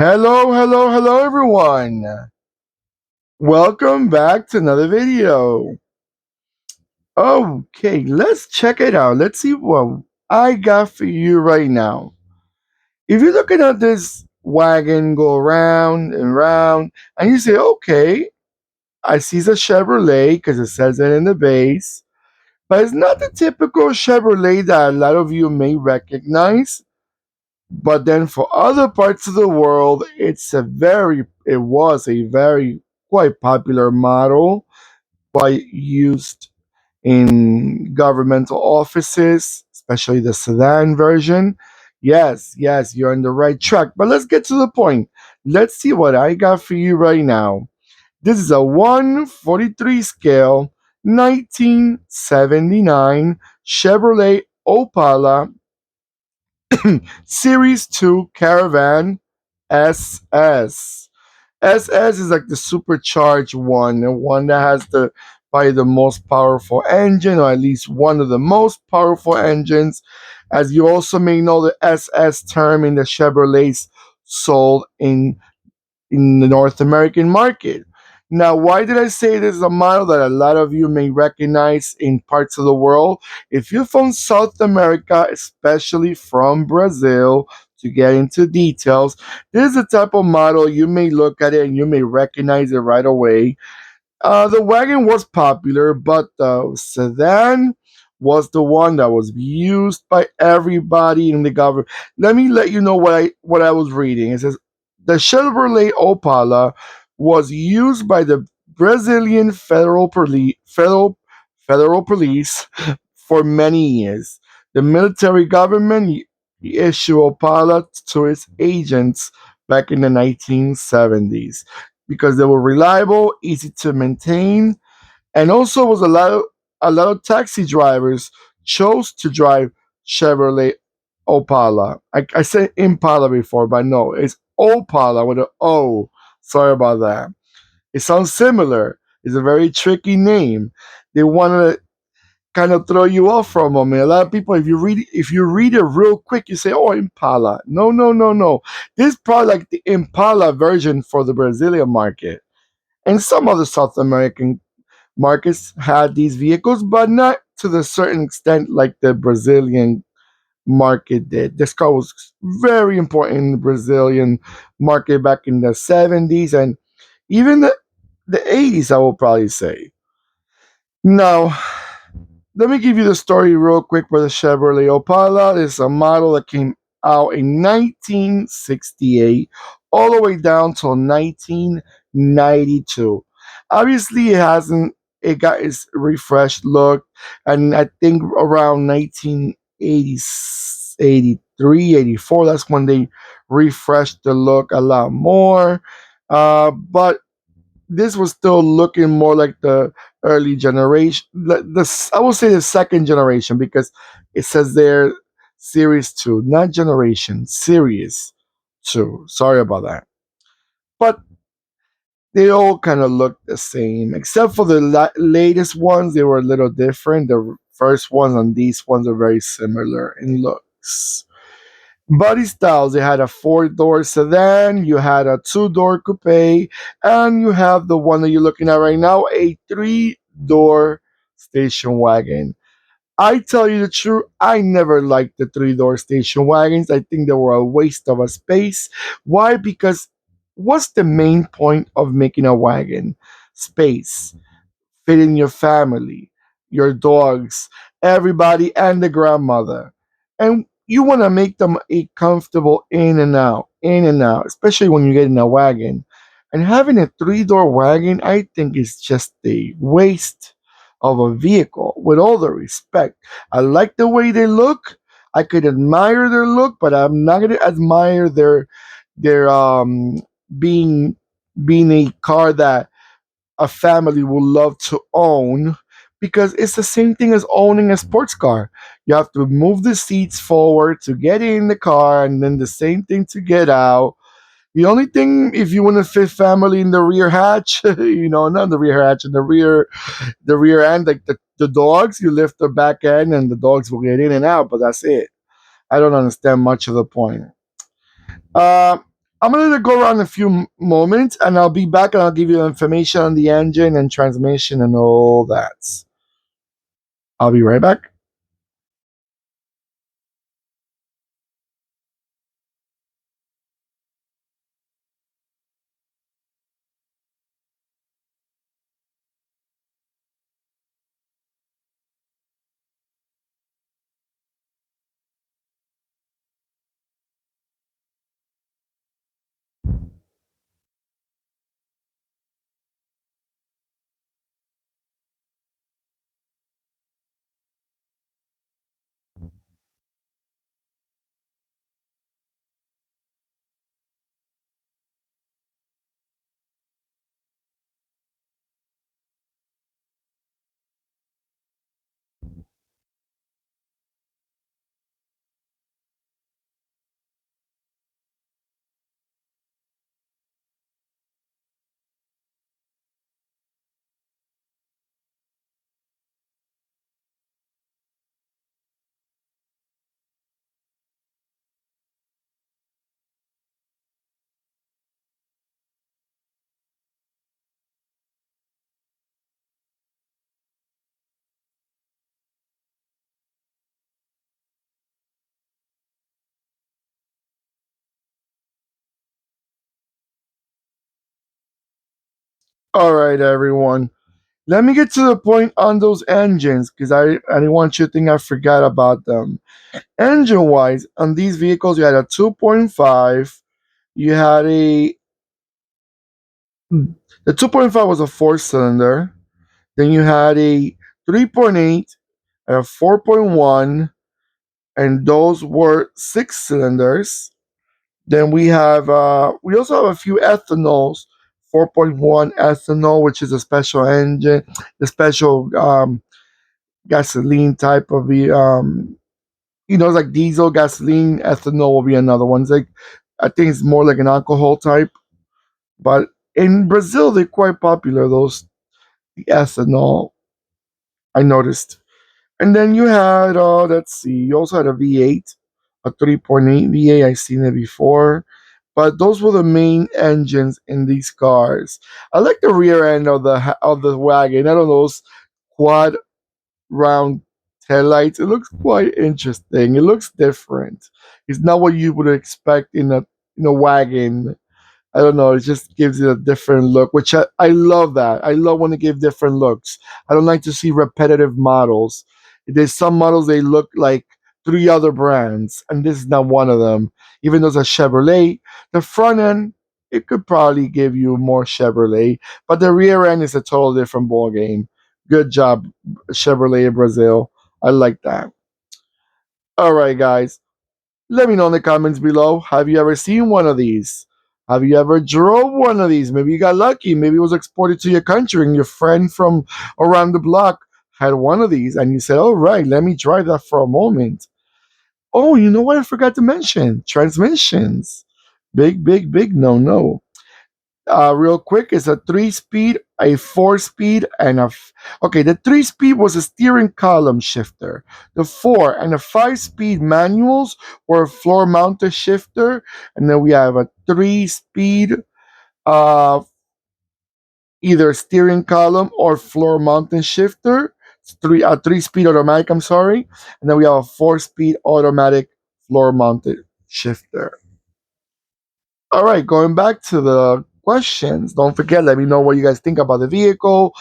Hello, hello, hello, everyone. Welcome back to another video. Okay, let's check it out. Let's see what I got for you right now. If you're looking at this wagon go round and round, and you say, okay, I see the Chevrolet because it says it in the base, but it's not the typical Chevrolet that a lot of you may recognize. But then for other parts of the world, it was a very quite popular model, quite used in governmental offices, especially the sedan version. Yes, yes, you're on the right track. But let's get to the point. Let's see what I got for you right now. This is a 143 scale 1979 Chevrolet Opala Series 2 Caravan SS. SS is like the supercharged one, the one that has the probably the most powerful engine, or at least one of the most powerful engines. As you also may know, the SS term in the Chevrolets sold in the North American market. Now, why did I say this is a model that a lot of you may recognize in parts of the world? If you're from South America, especially from Brazil, to get into details, this is the type of model you may look at it and you may recognize it right away. The wagon was popular, but the sedan was the one that was used by everybody in the government. Let me let you know what I was reading. It says the Chevrolet Opala was used by the Brazilian federal police for many years. The military government issued Opala to its agents back in the 1970s because they were reliable, easy to maintain, and also was a lot of taxi drivers chose to drive Chevrolet Opala. I said Impala before, but no, it's Opala with an O. Sorry about that. It sounds similar. It's a very tricky name. They want to kind of throw you off for a moment. A lot of people, if you read it real quick, you say, "Oh, Impala." No, no, no, no. This is probably like the Impala version for the Brazilian market. And some other South American markets had these vehicles, but not to the certain extent like the Brazilian market did. This car was very important in the Brazilian market back in the 70s and even the 80s, I will probably say. Now, let me give you the story real quick for the Chevrolet Opala. It's a model that came out in 1968 all the way down till 1992. Obviously, it got its refreshed look, and I think around 1980, 83, 84, that's when they refreshed the look a lot more. But this was still looking more like the early generation. I will say the second generation because it says there series two, not generation, series two. Sorry about that. But they all kind of look the same, except for the latest ones. They were a little different. The first ones and these ones are very similar in looks. Body styles, they had a four-door sedan, you had a two-door coupe, and you have the one that you're looking at right now, a three-door station wagon. I tell you the truth, I never liked the three-door station wagons. I think they were a waste of a space. Why? Because what's the main point of making a wagon? Space. Fit in your family, your dogs, everybody, and the grandmother. And you want to make them a comfortable in and out, especially when you get in a wagon. And having a three-door wagon, I think, is just a waste of a vehicle, with all the respect. I like the way they look. I could admire their look, but I'm not gonna admire their being being a car that a family will love to own, because it's the same thing as owning a sports car. You have to move the seats forward to get in the car, and then the same thing to get out. The only thing, if you want to fit family in the rear hatch, not the rear hatch, in the rear end, like the dogs, you lift the back end and the dogs will get in and out, but that's it. I don't understand much of the point. Uh, I'm gonna let it go around a few moments, and I'll be back, and I'll give you information on the engine and transmission and all that. I'll be right back. All right, everyone. Let me get to the point on those engines because I didn't want you to think I forgot about them. Engine wise, on these vehicles, you had a 2.5. You had a the 2.5 was a four-cylinder. Then you had a 3.8 and a 4.1, and those were six cylinders. Then we also have a few ethanols, 4.1 ethanol, which is a special engine, the special gasoline type of the it's like diesel, gasoline, ethanol will be another one. It's like I think it's more like an alcohol type, but in Brazil they're quite popular. Those the ethanol I noticed. And then you had, let's see, you also had a V8, a 3.8 V8. I've seen it before. But those were the main engines in these cars. I like the rear end of the wagon. I don't know, those quad round taillights. It looks quite interesting. It looks different. It's not what you would expect in a wagon. I don't know. It just gives it a different look, which I love that. I love when they give different looks. I don't like to see repetitive models. There's some models they look like three other brands, and this is not one of them. Even though it's a Chevrolet, the front end it could probably give you more Chevrolet, but the rear end is a total different ball game. Good job, Chevrolet Brazil. I like that. All right, guys. Let me know in the comments below. Have you ever seen one of these? Have you ever drove one of these? Maybe you got lucky. Maybe it was exported to your country and your friend from around the block had one of these and you said, all right, let me try that for a moment. Oh, you know what I forgot to mention? Transmissions. Big, big, big no. Real quick, it's a 3-speed, a 4-speed, and okay. The 3-speed was a steering column shifter. The 4 and the 5-speed manuals were a floor-mounted shifter, and then we have a 3-speed, uh, either steering column or floor-mounted shifter. It's a 3-speed automatic. I'm sorry, and then we have a 4-speed automatic floor-mounted shifter. All right, going back to the questions. Don't forget, let me know what you guys think about the vehicle.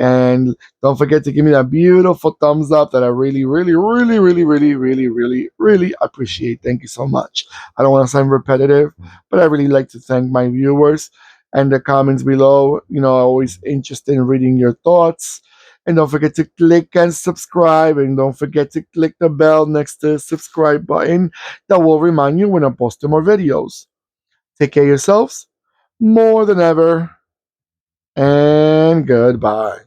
And don't forget to give me that beautiful thumbs up that I really, really, really, really, really, really, really, really appreciate. Thank you so much. I don't want to sound repetitive, but I really like to thank my viewers and the comments below. I'm always interested in reading your thoughts. And don't forget to click and subscribe. And don't forget to click the bell next to the subscribe button that will remind you when I post more videos. Take care of yourselves more than ever, and goodbye.